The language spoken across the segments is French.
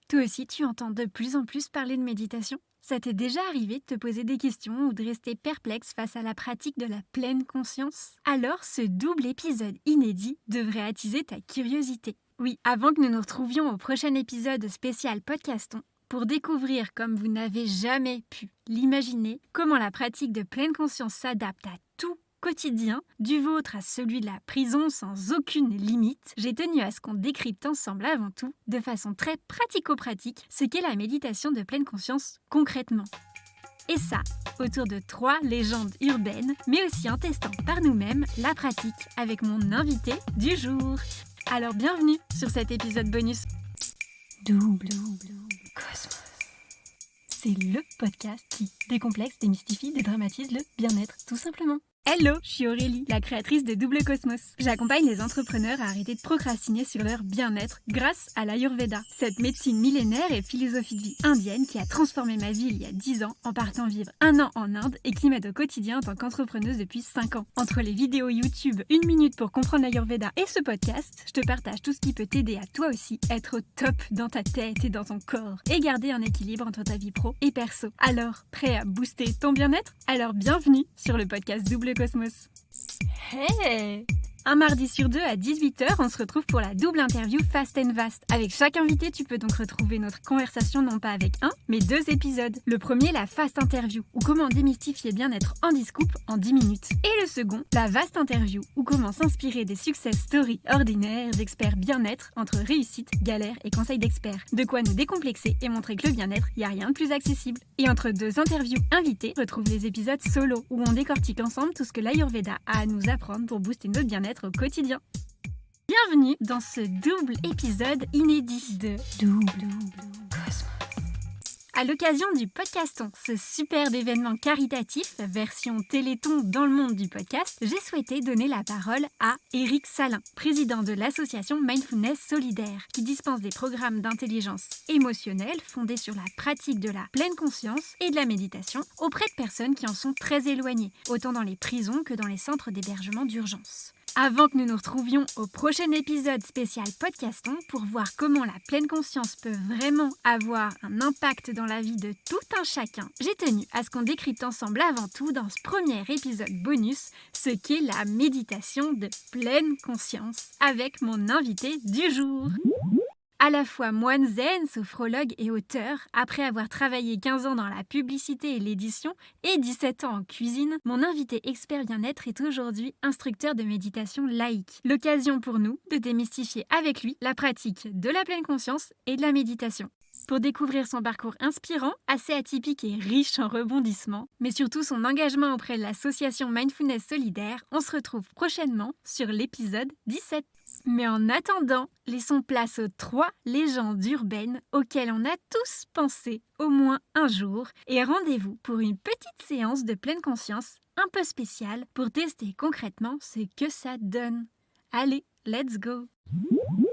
Toi aussi, tu entends de plus en plus parler de méditation? Ça t'est déjà arrivé de te poser des questions ou de rester perplexe face à la pratique de la pleine conscience? Alors, ce double épisode inédit devrait attiser ta curiosité. Oui, avant que nous nous retrouvions au prochain épisode spécial Podcaston, pour découvrir, comme vous n'avez jamais pu l'imaginer, comment la pratique de pleine conscience s'adapte à tout quotidien, du vôtre à celui de la prison sans aucune limite, j'ai tenu à ce qu'on décrypte ensemble avant tout, de façon très pratico-pratique, ce qu'est la méditation de pleine conscience concrètement. Et ça, autour de 3 légendes urbaines, mais aussi en testant par nous-mêmes la pratique avec mon invité du jour. Alors bienvenue sur cet épisode bonus. Double Cosmos. C'est le podcast qui décomplexe, démystifie, dédramatise le bien-être, tout simplement. Hello, je suis Aurélie, la créatrice de Double Cosmos. J'accompagne les entrepreneurs à arrêter de procrastiner sur leur bien-être grâce à l'Ayurveda, cette médecine millénaire et philosophie de vie indienne qui a transformé ma vie il y a 10 ans en partant vivre 1 an en Inde et qui m'aide au quotidien en tant qu'entrepreneuse depuis 5 ans. Entre les vidéos YouTube, 1 minute pour comprendre l'Ayurveda et ce podcast, je te partage tout ce qui peut t'aider à toi aussi être au top dans ta tête et dans ton corps et garder un équilibre entre ta vie pro et perso. Alors, prêt à booster ton bien-être? Alors bienvenue sur le podcast Double Cosmos. Hey! Un mardi sur 2 à 18h, on se retrouve pour la double interview Fast and Vast. Avec chaque invité, tu peux donc retrouver notre conversation non pas avec 1, mais 2 épisodes. Le premier, la Fast Interview, ou comment démystifier bien-être en discoupe en 10 minutes. Et le second, la Vast Interview, ou comment s'inspirer des success stories ordinaires d'experts bien-être entre réussite, galère et conseils d'experts. De quoi nous décomplexer et montrer que le bien-être, y a rien de plus accessible. Et entre 2 interviews invitées, retrouve les épisodes solo, où on décortique ensemble tout ce que l'Ayurveda a à nous apprendre pour booster notre bien-être au quotidien. Bienvenue dans ce double épisode inédit de Double Cosmos. À l'occasion du Podcaston, ce superbe événement caritatif, version Téléthon dans le monde du podcast, j'ai souhaité donner la parole à Éric Salin, président de l'association Mindfulness Solidaire, qui dispense des programmes d'intelligence émotionnelle fondés sur la pratique de la pleine conscience et de la méditation auprès de personnes qui en sont très éloignées, autant dans les prisons que dans les centres d'hébergement d'urgence. Avant que nous nous retrouvions au prochain épisode spécial Podcaston pour voir comment la pleine conscience peut vraiment avoir un impact dans la vie de tout un chacun, j'ai tenu à ce qu'on décrypte ensemble avant tout dans ce premier épisode bonus ce qu'est la méditation de pleine conscience avec mon invité du jour. À la fois moine zen, sophrologue et auteur, après avoir travaillé 15 ans dans la publicité et l'édition et 17 ans en cuisine, mon invité expert bien-être est aujourd'hui instructeur de méditation laïque. L'occasion pour nous de démystifier avec lui la pratique de la pleine conscience et de la méditation. Pour découvrir son parcours inspirant, assez atypique et riche en rebondissements, mais surtout son engagement auprès de l'association Mindfulness Solidaire, on se retrouve prochainement sur l'épisode 17. Mais en attendant, laissons place aux 3 légendes urbaines auxquelles on a tous pensé au moins un jour et rendez-vous pour une petite séance de pleine conscience un peu spéciale pour tester concrètement ce que ça donne. Allez, let's go!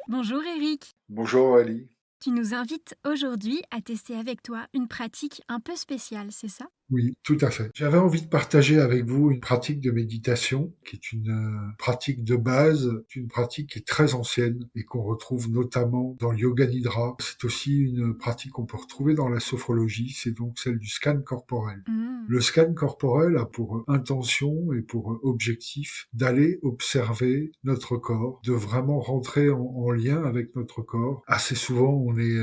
Bonjour Eric! Bonjour Ali. Tu nous invites aujourd'hui à tester avec toi une pratique un peu spéciale, c'est ça? Oui, tout à fait. J'avais envie de partager avec vous une pratique de méditation qui est une pratique de base, une pratique qui est très ancienne et qu'on retrouve notamment dans le yoga nidra. C'est aussi une pratique qu'on peut retrouver dans la sophrologie, c'est donc celle du scan corporel. Le scan corporel a pour intention et pour objectif d'aller observer notre corps, de vraiment rentrer en lien avec notre corps. Assez souvent, on est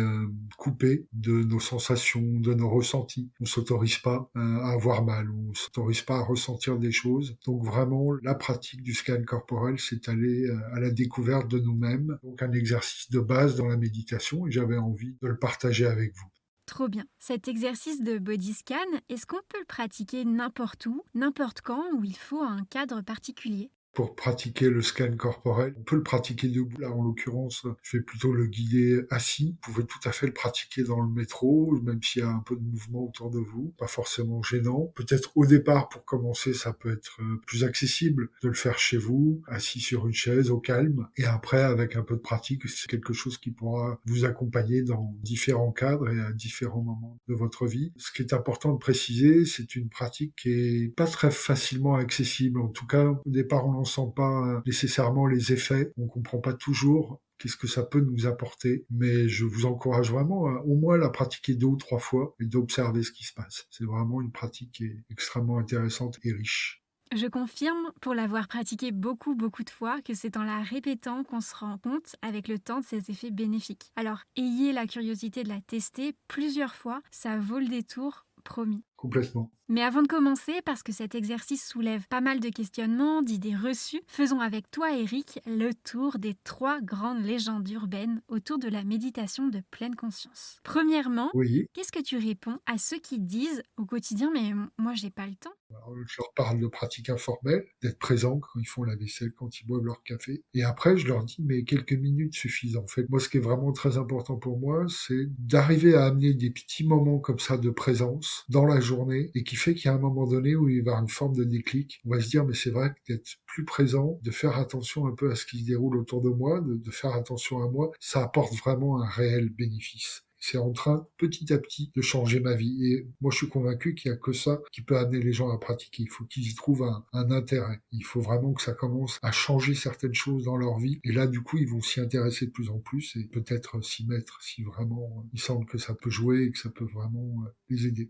coupé de nos sensations, de nos ressentis. On s'autorise pas à avoir mal, on s'autorise pas à ressentir des choses. Donc vraiment, la pratique du scan corporel, c'est aller à la découverte de nous-mêmes. Donc un exercice de base dans la méditation et j'avais envie de le partager avec vous. Trop bien. Cet exercice de body scan, est-ce qu'on peut le pratiquer n'importe où, n'importe quand, ou il faut un cadre particulier? Pour pratiquer le scan corporel, on peut le pratiquer debout. Là, en l'occurrence, je vais plutôt le guider assis. Vous pouvez tout à fait le pratiquer dans le métro, même s'il y a un peu de mouvement autour de vous. Pas forcément gênant. Peut-être au départ, pour commencer, ça peut être plus accessible de le faire chez vous, assis sur une chaise, au calme. Et après, avec un peu de pratique, c'est quelque chose qui pourra vous accompagner dans différents cadres et à différents moments de votre vie. Ce qui est important de préciser, c'est une pratique qui est pas très facilement accessible. En tout cas, au départ, on n'en sent pas nécessairement les effets. On comprend pas toujours qu'est-ce que ça peut nous apporter. Mais je vous encourage vraiment à au moins la pratiquer 2 ou 3 fois et d'observer ce qui se passe. C'est vraiment une pratique qui est extrêmement intéressante et riche. Je confirme, pour l'avoir pratiqué beaucoup, beaucoup de fois, que c'est en la répétant qu'on se rend compte avec le temps de ses effets bénéfiques. Alors, ayez la curiosité de la tester plusieurs fois, ça vaut le détour, promis. Complètement. Mais avant de commencer, parce que cet exercice soulève pas mal de questionnements, d'idées reçues, faisons avec toi, Eric, le tour des 3 grandes légendes urbaines autour de la méditation de pleine conscience. Premièrement, Oui. qu'est-ce que tu réponds à ceux qui disent au quotidien « mais moi j'ai pas le temps ». Alors, je leur parle de pratiques informelles, d'être présent quand ils font la vaisselle, quand ils boivent leur café. Et après, je leur dis, mais quelques minutes suffisent en fait. Moi, ce qui est vraiment très important pour moi, c'est d'arriver à amener des petits moments comme ça de présence dans la journée et qui fait qu'il y a un moment donné où il va y avoir une forme de déclic. On va se dire, mais c'est vrai que d'être plus présent, de faire attention un peu à ce qui se déroule autour de moi, de faire attention à moi, ça apporte vraiment un réel bénéfice. C'est en train, petit à petit, de changer ma vie. Et moi, je suis convaincu qu'il n'y a que ça qui peut amener les gens à pratiquer. Il faut qu'ils y trouvent un intérêt. Il faut vraiment que ça commence à changer certaines choses dans leur vie. Et là, du coup, ils vont s'y intéresser de plus en plus et peut-être s'y mettre si vraiment il semble que ça peut jouer et que ça peut vraiment les aider.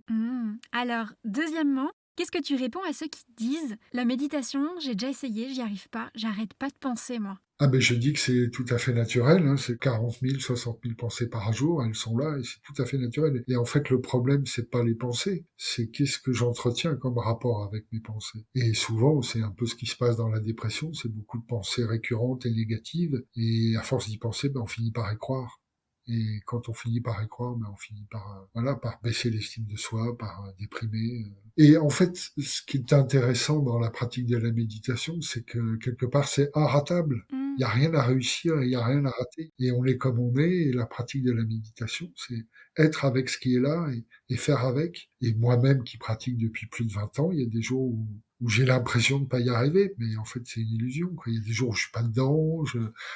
Alors, deuxièmement, qu'est-ce que tu réponds à ceux qui disent « la méditation, j'ai déjà essayé, j'y arrive pas, j'arrête pas de penser moi ». Ah ben je dis que c'est tout à fait naturel, hein, c'est 40 000, 60 000 pensées par jour, elles sont là et c'est tout à fait naturel. Et en fait, le problème, c'est pas les pensées, c'est qu'est-ce que j'entretiens comme rapport avec mes pensées. Et souvent, c'est un peu ce qui se passe dans la dépression, c'est beaucoup de pensées récurrentes et négatives, et à force d'y penser, ben, on finit par y croire. Et quand on finit par y croire, ben on finit par par baisser l'estime de soi, par déprimer. Et en fait, ce qui est intéressant dans la pratique de la méditation, c'est que quelque part, c'est inratable. Il n'y a rien à réussir, il n'y a rien à rater. Et on est comme on est, et la pratique de la méditation, c'est être avec ce qui est là et faire avec. Et moi-même qui pratique depuis plus de 20 ans, il y a des jours où j'ai l'impression de pas y arriver, mais en fait c'est une illusion, quoi. Il y a des jours où je suis pas dedans,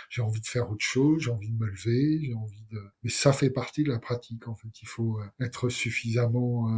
j'ai envie de faire autre chose, j'ai envie de me lever, mais ça fait partie de la pratique, en fait. Il faut être suffisamment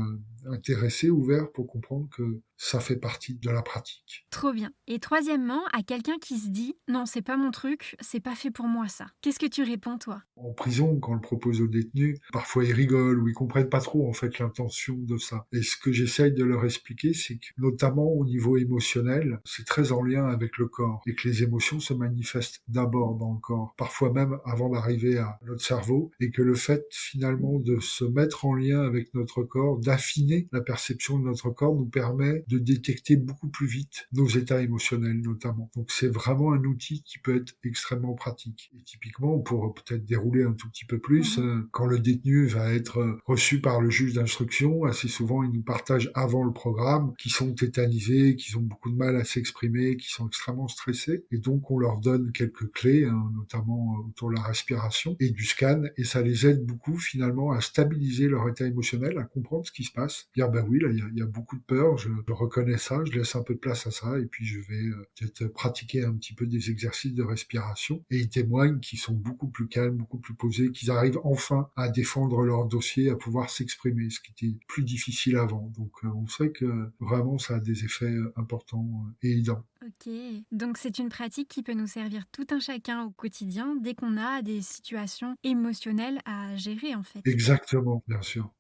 intéressé, ouvert pour comprendre que ça fait partie de la pratique. Trop bien. Et troisièmement, à quelqu'un qui se dit « non, c'est pas mon truc, c'est pas fait pour moi ça ». Qu'est-ce que tu réponds toi ? En prison, quand on le propose aux détenus, parfois ils rigolent ou ils comprennent pas trop en fait l'intention de ça. Et ce que j'essaye de leur expliquer, c'est que notamment au niveau émotionnel, c'est très en lien avec le corps et que les émotions se manifestent d'abord dans le corps, parfois même avant d'arriver à notre cerveau, et que le fait finalement de se mettre en lien avec notre corps, d'affiner la perception de notre corps, nous permet de détecter beaucoup plus vite nos états émotionnels notamment. Donc c'est vraiment un outil qui peut être extrêmement pratique. Et typiquement, pour peut-être dérouler un tout petit peu plus, quand le détenu va être reçu par le juge d'instruction, assez souvent il nous partage avant le programme qu'ils sont tétanisés, qu'ils ont beaucoup de mal à s'exprimer, qu'ils sont extrêmement stressés. Et donc on leur donne quelques clés, hein, notamment autour de la respiration et du scan, et ça les aide beaucoup finalement à stabiliser leur état émotionnel, à comprendre ce qui se passe. Dire ben oui, là il y a beaucoup de peur, je reconnais ça, je laisse un peu de place à ça, et puis je vais peut-être pratiquer un petit peu des exercices de respiration. Et ils témoignent qu'ils sont beaucoup plus calmes, beaucoup plus posés, qu'ils arrivent enfin à défendre leur dossier, à pouvoir s'exprimer, ce qui était plus difficile avant. Donc on sait que vraiment ça a des effets importants et évidents. Ok, donc c'est une pratique qui peut nous servir tout un chacun au quotidien dès qu'on a des situations émotionnelles à gérer en fait. Exactement, bien sûr.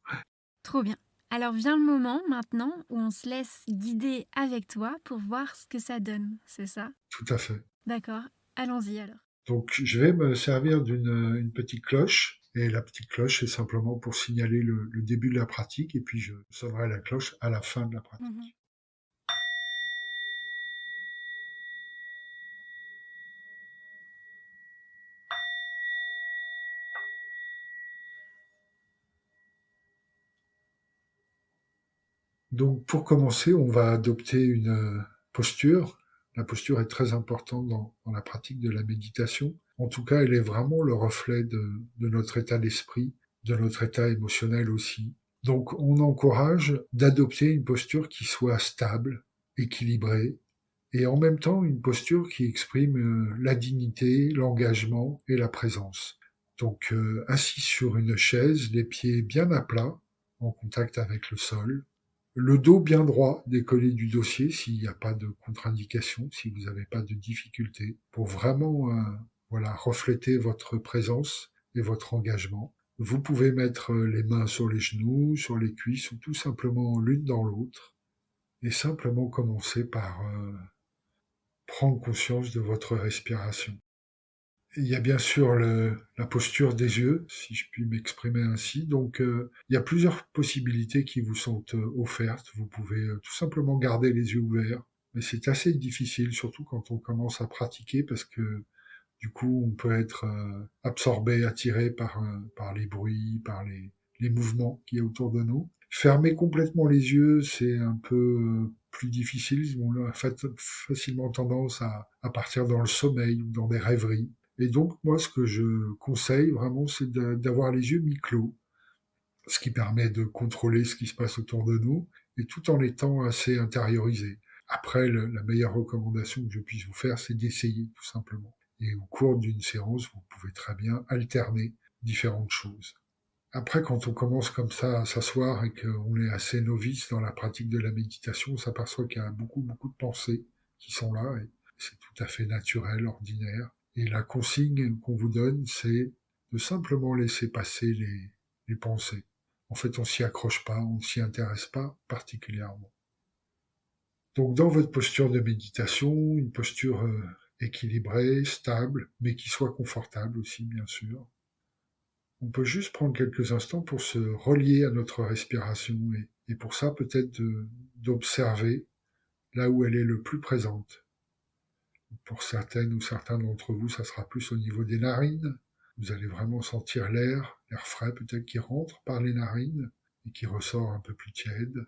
Trop bien. Alors vient le moment maintenant où on se laisse guider avec toi pour voir ce que ça donne, c'est ça ? Tout à fait. D'accord, allons-y alors. Donc je vais me servir d'une une petite cloche. Et la petite cloche, c'est simplement pour signaler le début de la pratique, et puis je sonnerai la cloche à la fin de la pratique. Donc pour commencer, on va adopter une posture. La posture est très importante dans la pratique de la méditation. En tout cas, elle est vraiment le reflet de notre état d'esprit, de notre état émotionnel aussi. Donc on encourage d'adopter une posture qui soit stable, équilibrée, et en même temps une posture qui exprime la dignité, l'engagement et la présence. Donc assis sur une chaise, les pieds bien à plat, en contact avec le sol, le dos bien droit, décollé du dossier s'il n'y a pas de contre-indication, si vous n'avez pas de difficulté, pour vraiment voilà, refléter votre présence et votre engagement. Vous pouvez mettre les mains sur les genoux, sur les cuisses, ou tout simplement l'une dans l'autre, et simplement commencer par prendre conscience de votre respiration. Il y a bien sûr la posture des yeux, si je puis m'exprimer ainsi. Donc, il y a plusieurs possibilités qui vous sont offertes. Vous pouvez tout simplement garder les yeux ouverts, mais c'est assez difficile, surtout quand on commence à pratiquer, parce que du coup, on peut être absorbé, attiré par les bruits, par les mouvements qu'il y a autour de nous. Fermer complètement les yeux, c'est un peu plus difficile. On a facilement tendance à partir dans le sommeil ou dans des rêveries. Et donc, moi, ce que je conseille vraiment, c'est d'avoir les yeux mi-clos, ce qui permet de contrôler ce qui se passe autour de nous, et tout en étant assez intériorisé. Après, la meilleure recommandation que je puisse vous faire, c'est d'essayer, tout simplement. Et au cours d'une séance, vous pouvez très bien alterner différentes choses. Après, quand on commence comme ça à s'asseoir et qu'on est assez novice dans la pratique de la méditation, on s'aperçoit qu'il y a beaucoup, beaucoup de pensées qui sont là, et c'est tout à fait naturel, ordinaire. Et la consigne qu'on vous donne, c'est de simplement laisser passer les pensées. En fait, on s'y accroche pas, on ne s'y intéresse pas particulièrement. Donc, dans votre posture de méditation, une posture équilibrée, stable, mais qui soit confortable aussi, bien sûr. On peut juste prendre quelques instants pour se relier à notre respiration et pour ça, peut-être d'observer là où elle est le plus présente. Pour certaines ou certains d'entre vous, ça sera plus au niveau des narines. Vous allez vraiment sentir l'air frais peut-être qui rentre par les narines et qui ressort un peu plus tiède.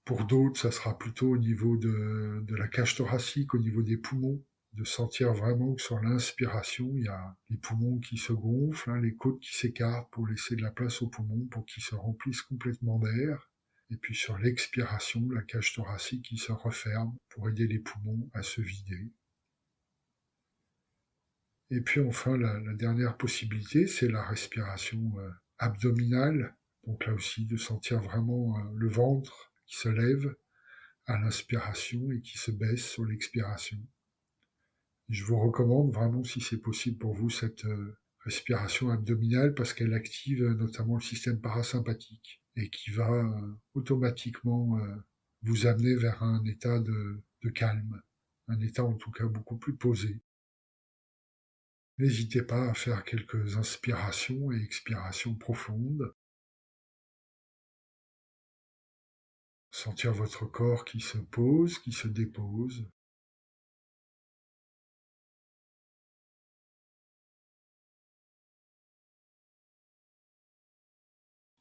Pour d'autres, ça sera plutôt au niveau de la cage thoracique, au niveau des poumons, de sentir vraiment que sur l'inspiration, il y a les poumons qui se gonflent, hein, les côtes qui s'écartent pour laisser de la place aux poumons pour qu'ils se remplissent complètement d'air. Et puis sur l'expiration, la cage thoracique qui se referme pour aider les poumons à se vider. Et puis enfin, la dernière possibilité, c'est la respiration abdominale. Donc là aussi, de sentir vraiment le ventre qui se lève à l'inspiration et qui se baisse sur l'expiration. Je vous recommande vraiment, si c'est possible pour vous, cette respiration abdominale parce qu'elle active notamment le système parasympathique et qui va automatiquement vous amener vers un état de calme, un état en tout cas beaucoup plus posé. N'hésitez pas à faire quelques inspirations et expirations profondes. Sentir votre corps qui se pose, qui se dépose.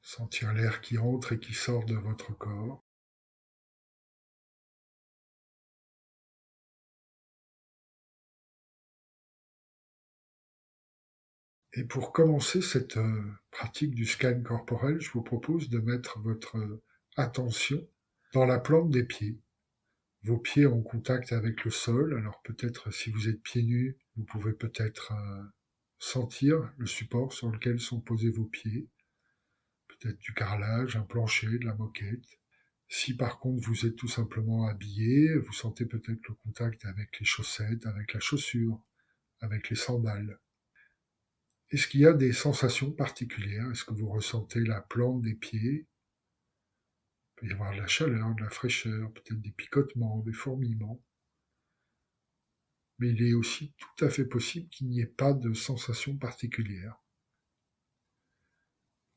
Sentir l'air qui entre et qui sort de votre corps. Et pour commencer cette pratique du scan corporel, je vous propose de mettre votre attention dans la plante des pieds. Vos pieds en contact avec le sol. Alors peut-être si vous êtes pieds nus, vous pouvez peut-être sentir le support sur lequel sont posés vos pieds. Peut-être du carrelage, un plancher, de la moquette. Si par contre vous êtes tout simplement habillé, vous sentez peut-être le contact avec les chaussettes, avec la chaussure, avec les sandales. Est-ce qu'il y a des sensations particulières? Est-ce que vous ressentez la plante des pieds? Il peut y avoir de la chaleur, de la fraîcheur, peut-être des picotements, des fourmillements. Mais il est aussi tout à fait possible qu'il n'y ait pas de sensations particulières,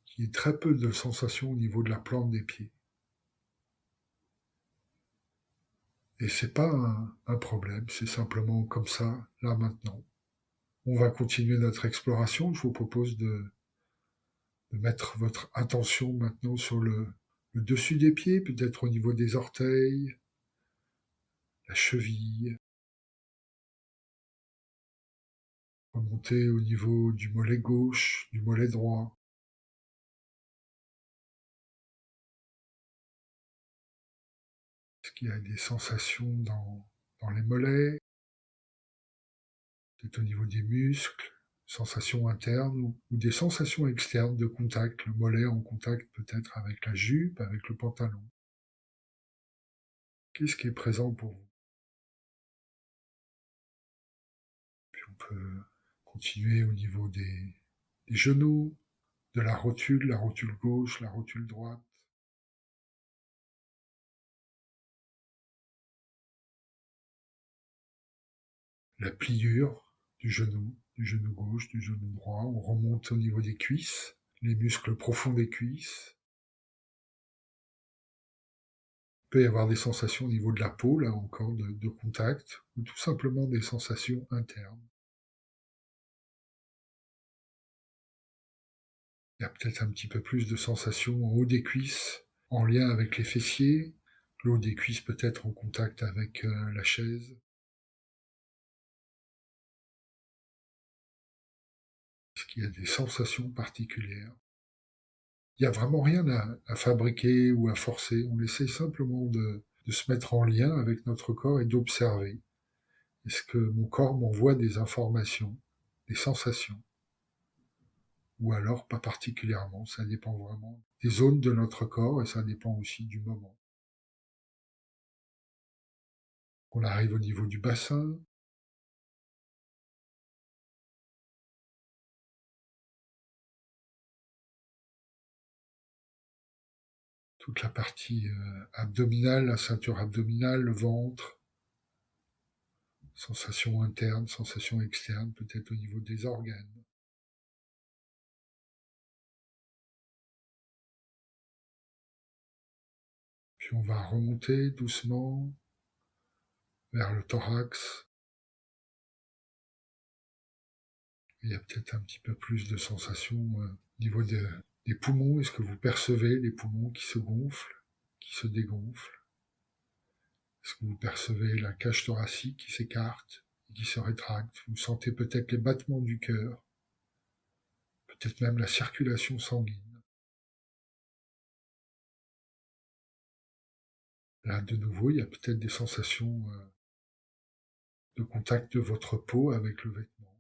qu'il y ait très peu de sensations au niveau de la plante des pieds. Et c'est pas un problème, c'est simplement comme ça, là maintenant. On va continuer notre exploration. Je vous propose de mettre votre attention maintenant sur le dessus des pieds, peut-être au niveau des orteils, la cheville, remonter au niveau du mollet gauche, du mollet droit. Est-ce qu'il y a des sensations dans les mollets, peut-être au niveau des muscles, sensations internes ou des sensations externes de contact, le mollet en contact peut-être avec la jupe, avec le pantalon. Qu'est-ce qui est présent pour vous? peut continuer au niveau des genoux, de la rotule gauche, la rotule droite. La pliure du genou gauche, du genou droit. On remonte au niveau des cuisses, les muscles profonds des cuisses. Il peut y avoir des sensations au niveau de la peau, là encore, de contact, ou tout simplement des sensations internes. Il y a peut-être un petit peu plus de sensations en haut des cuisses, en lien avec les fessiers. Le haut des cuisses peut être en contact avec la chaise. Est-ce qu'il y a des sensations particulières? Il n'y a vraiment rien à fabriquer ou à forcer. On essaie simplement de se mettre en lien avec notre corps et d'observer. Est-ce que mon corps m'envoie des informations, des sensations? Ou alors pas particulièrement, ça dépend vraiment des zones de notre corps et ça dépend aussi du moment. On arrive au niveau du bassin, toute la partie abdominale, la ceinture abdominale, le ventre, sensations internes, sensations externes, peut-être au niveau des organes. Puis on va remonter doucement vers le thorax. Il y a peut-être un petit peu plus de sensations au niveau des poumons. Est-ce que vous percevez les poumons qui se gonflent, qui se dégonflent? Est-ce que vous percevez la cage thoracique qui s'écarte et qui se rétracte? Vous sentez peut-être les battements du cœur, peut-être même la circulation sanguine. Là, de nouveau, il y a peut-être des sensations de contact de votre peau avec le vêtement.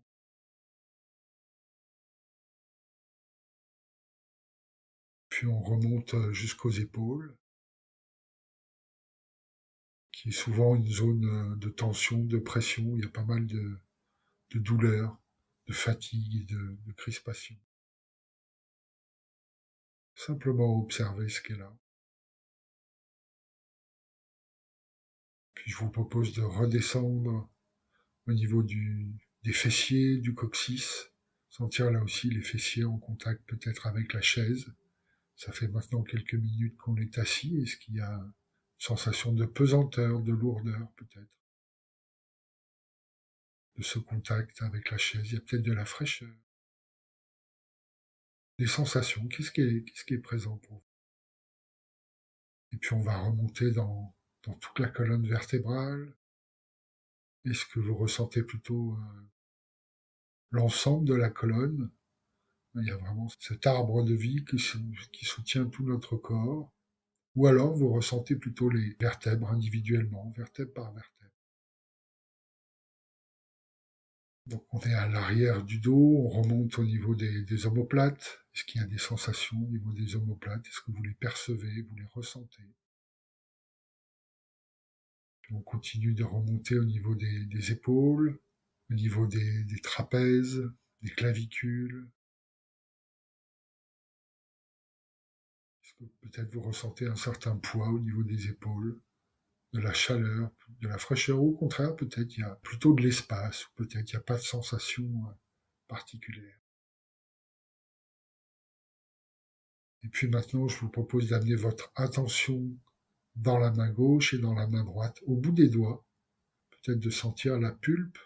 Puis on remonte jusqu'aux épaules, qui est souvent une zone de tension, de pression, où il y a pas mal de douleur, de fatigue et de crispation. Simplement observer ce qu'est là. Puis je vous propose de redescendre au niveau des fessiers, du coccyx, sentir là aussi les fessiers en contact peut-être avec la chaise. Ça fait maintenant quelques minutes qu'on est assis. Est-ce qu'il y a une sensation de pesanteur, de lourdeur peut-être, de ce contact avec la chaise? Il y a peut-être de la fraîcheur, des sensations. Qu'est-ce qui est présent pour vous? Et puis on va remonter dans toute la colonne vertébrale. Est-ce que vous ressentez plutôt l'ensemble de la colonne? Il y a vraiment cet arbre de vie qui soutient tout notre corps. Ou alors vous ressentez plutôt les vertèbres individuellement, vertèbre par vertèbre. Donc on est à l'arrière du dos, on remonte au niveau des omoplates. Est-ce qu'il y a des sensations au niveau des omoplates? Est-ce que vous les percevez, vous les ressentez? Puis on continue de remonter au niveau des épaules, au niveau des trapèzes, des clavicules. Est-ce que peut-être vous ressentez un certain poids au niveau des épaules, de la chaleur, de la fraîcheur, ou au contraire, peut-être il y a plutôt de l'espace, ou peut-être il n'y a pas de sensation particulière. Et puis maintenant, je vous propose d'amener votre attention dans la main gauche et dans la main droite, au bout des doigts, peut-être de sentir la pulpe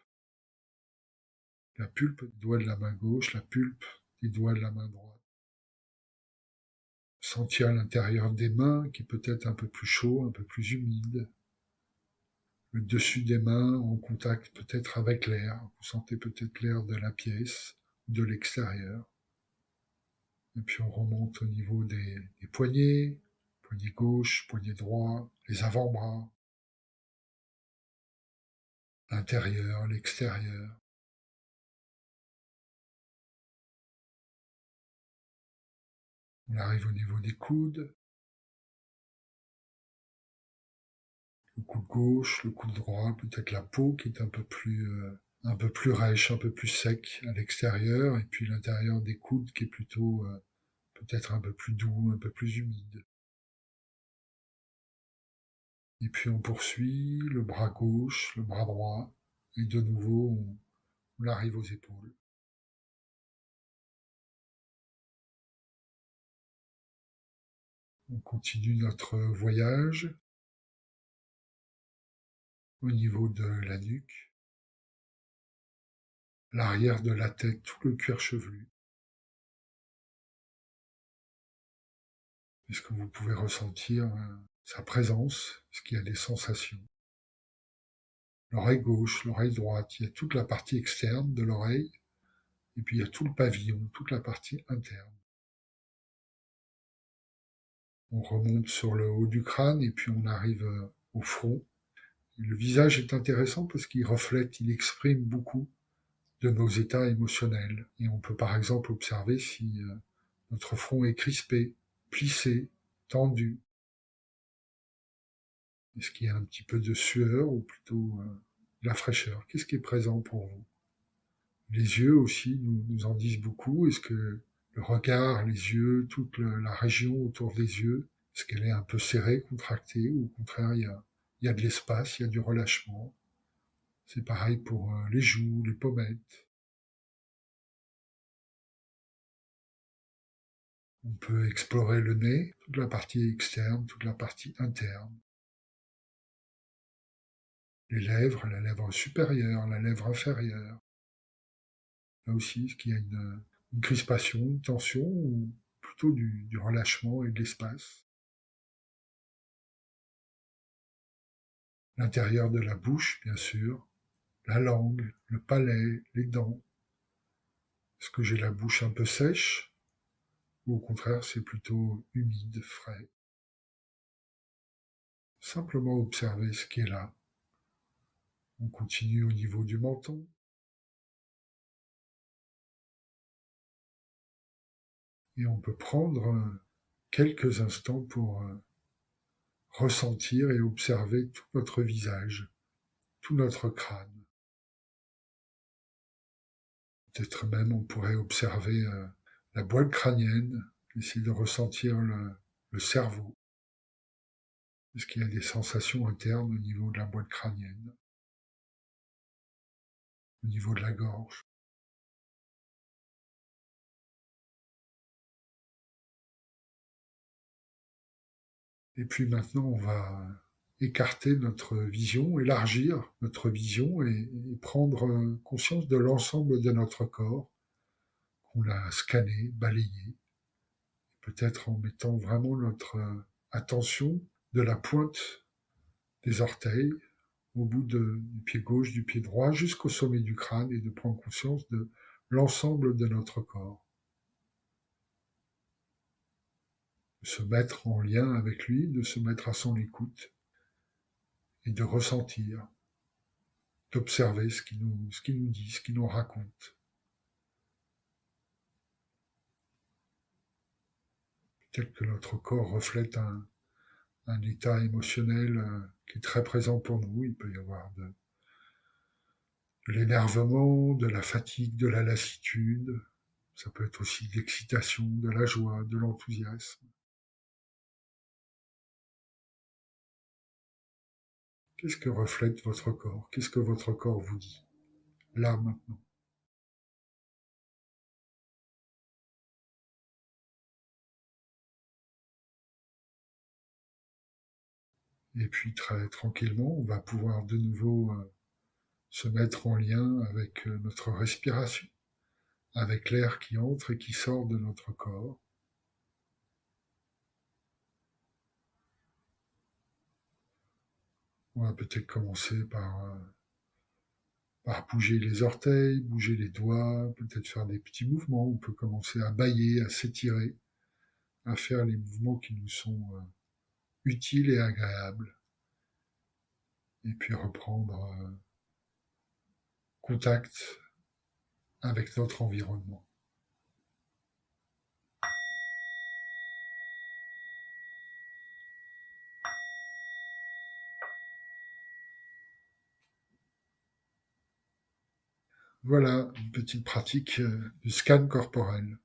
des doigts de la main gauche, la pulpe des doigts de la main droite. Sentir l'intérieur des mains qui peut être un peu plus chaud, un peu plus humide. Le dessus des mains en contact peut-être avec l'air. Vous sentez peut-être l'air de la pièce, de l'extérieur. Et puis on remonte au niveau des poignets, poignet gauche, poignet droit, les avant-bras, l'intérieur, l'extérieur. On arrive au niveau des coudes, le coude gauche, le coude droit, peut-être la peau qui est un peu plus un peu plus rêche, un peu plus sec à l'extérieur, et puis l'intérieur des coudes qui est plutôt peut-être un peu plus doux, un peu plus humide. Et puis on poursuit le bras gauche, le bras droit, et de nouveau on arrive aux épaules. On continue notre voyage au niveau de la nuque, l'arrière de la tête, tout le cuir chevelu. Est-ce que vous pouvez ressentir sa présence? Est-ce qu'il y a des sensations? L'oreille gauche, l'oreille droite, il y a toute la partie externe de l'oreille, et puis il y a tout le pavillon, toute la partie interne. On remonte sur le haut du crâne, et puis on arrive au front. Et le visage est intéressant parce qu'il reflète, il exprime beaucoup de nos états émotionnels. Et on peut par exemple observer si notre front est crispé, plissé, tendu. Est-ce qu'il y a un petit peu de sueur ou plutôt de la fraîcheur? Qu'est-ce qui est présent pour vous? Les yeux aussi nous en disent beaucoup. Est-ce que le regard, les yeux, toute la région autour des yeux, est-ce qu'elle est un peu serrée, contractée, ou au contraire il y a de l'espace, il y a du relâchement? C'est pareil pour les joues, les pommettes. On peut explorer le nez, toute la partie externe, toute la partie interne. Les lèvres, la lèvre supérieure, la lèvre inférieure. Là aussi, est-ce qu'il y a une crispation, une tension, ou plutôt du relâchement et de l'espace? L'intérieur de la bouche, bien sûr, la langue, le palais, les dents. Est-ce que j'ai la bouche un peu sèche, ou au contraire c'est plutôt humide, frais? Simplement observer ce qui est là. On continue au niveau du menton. Et on peut prendre quelques instants pour ressentir et observer tout notre visage, tout notre crâne. Peut-être même on pourrait observer la boîte crânienne, essayer de ressentir le cerveau. Est-ce qu'il y a des sensations internes au niveau de la boîte crânienne, au niveau de la gorge? Et puis maintenant, on va écarter notre vision, élargir notre vision et prendre conscience de l'ensemble de notre corps, qu'on l'a scanné, balayé, peut-être en mettant vraiment notre attention de la pointe des orteils au bout du pied gauche, du pied droit, jusqu'au sommet du crâne, et de prendre conscience de l'ensemble de notre corps. De se mettre en lien avec lui, de se mettre à son écoute, et de ressentir, d'observer ce qu'il nous dit, ce qu'il nous raconte. Peut-être que notre corps reflète un état émotionnel qui est très présent pour nous. Il peut y avoir de l'énervement, de la fatigue, de la lassitude. Ça peut être aussi de l'excitation, de la joie, de l'enthousiasme. Qu'est-ce que reflète votre corps? Qu'est-ce que votre corps vous dit? Là, maintenant. Et puis, très tranquillement, on va pouvoir de nouveau se mettre en lien avec notre respiration, avec l'air qui entre et qui sort de notre corps. On va peut-être commencer par bouger les orteils, bouger les doigts, peut-être faire des petits mouvements. On peut commencer à bâiller, à s'étirer, à faire les mouvements qui nous sont utiles et agréables. Et puis reprendre contact avec notre environnement. Voilà, une petite pratique du scan corporel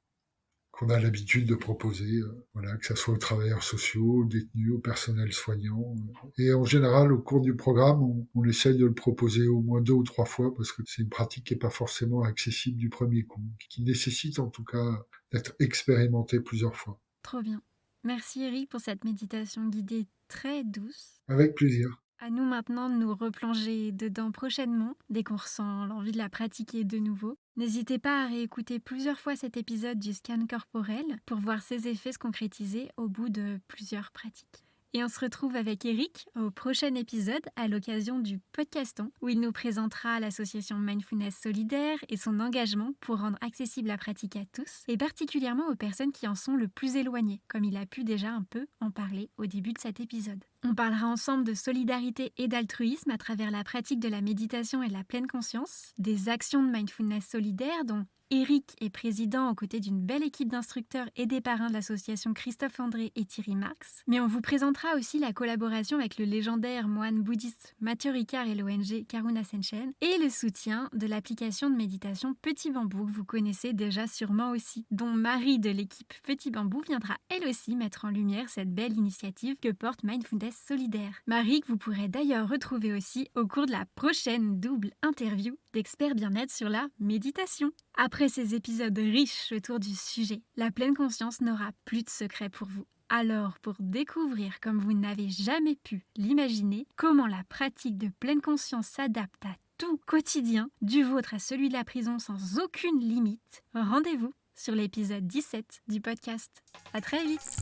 qu'on a l'habitude de proposer, voilà, que ce soit aux travailleurs sociaux, aux détenus, au personnel soignant. Et en général, au cours du programme, on essaye de le proposer au moins 2 ou 3 fois parce que c'est une pratique qui n'est pas forcément accessible du premier coup, qui nécessite en tout cas d'être expérimentée plusieurs fois. Trop bien. Merci Eric pour cette méditation guidée très douce. Avec plaisir. À nous maintenant de nous replonger dedans prochainement, dès qu'on ressent l'envie de la pratiquer de nouveau. N'hésitez pas à réécouter plusieurs fois cet épisode du scan corporel pour voir ses effets se concrétiser au bout de plusieurs pratiques. Et on se retrouve avec Eric au prochain épisode à l'occasion du podcaston où il nous présentera l'association Mindfulness Solidaire et son engagement pour rendre accessible la pratique à tous et particulièrement aux personnes qui en sont le plus éloignées, comme il a pu déjà un peu en parler au début de cet épisode. On parlera ensemble de solidarité et d'altruisme à travers la pratique de la méditation et de la pleine conscience, des actions de mindfulness solidaire dont Eric est président aux côtés d'une belle équipe d'instructeurs et des parrains de l'association Christophe André et Thierry Marx. Mais on vous présentera aussi la collaboration avec le légendaire moine bouddhiste Mathieu Ricard et l'ONG Karuna Senchen et le soutien de l'application de méditation Petit Bambou que vous connaissez déjà sûrement aussi, dont Marie de l'équipe Petit Bambou viendra elle aussi mettre en lumière cette belle initiative que porte Mindfulness Solidaire. Marie que vous pourrez d'ailleurs retrouver aussi au cours de la prochaine double interview d'experts bien-être sur la méditation. Après ces épisodes riches autour du sujet, la pleine conscience n'aura plus de secret pour vous. Alors, pour découvrir comme vous n'avez jamais pu l'imaginer, comment la pratique de pleine conscience s'adapte à tout quotidien, du vôtre à celui de la prison sans aucune limite, rendez-vous sur l'épisode 17 du podcast. À très vite.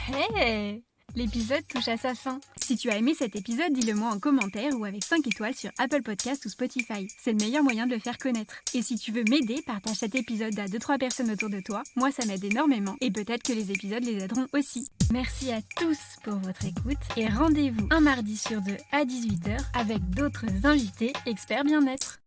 Hey! L'épisode touche à sa fin. Si tu as aimé cet épisode, dis-le moi en commentaire ou avec 5 étoiles sur Apple Podcasts ou Spotify. C'est le meilleur moyen de le faire connaître. Et si tu veux m'aider, partage cet épisode à 2-3 personnes autour de toi. Moi, ça m'aide énormément et peut-être que les épisodes les aideront aussi. Merci à tous pour votre écoute et rendez-vous un mardi sur 2 à 18h avec d'autres invités experts bien-être.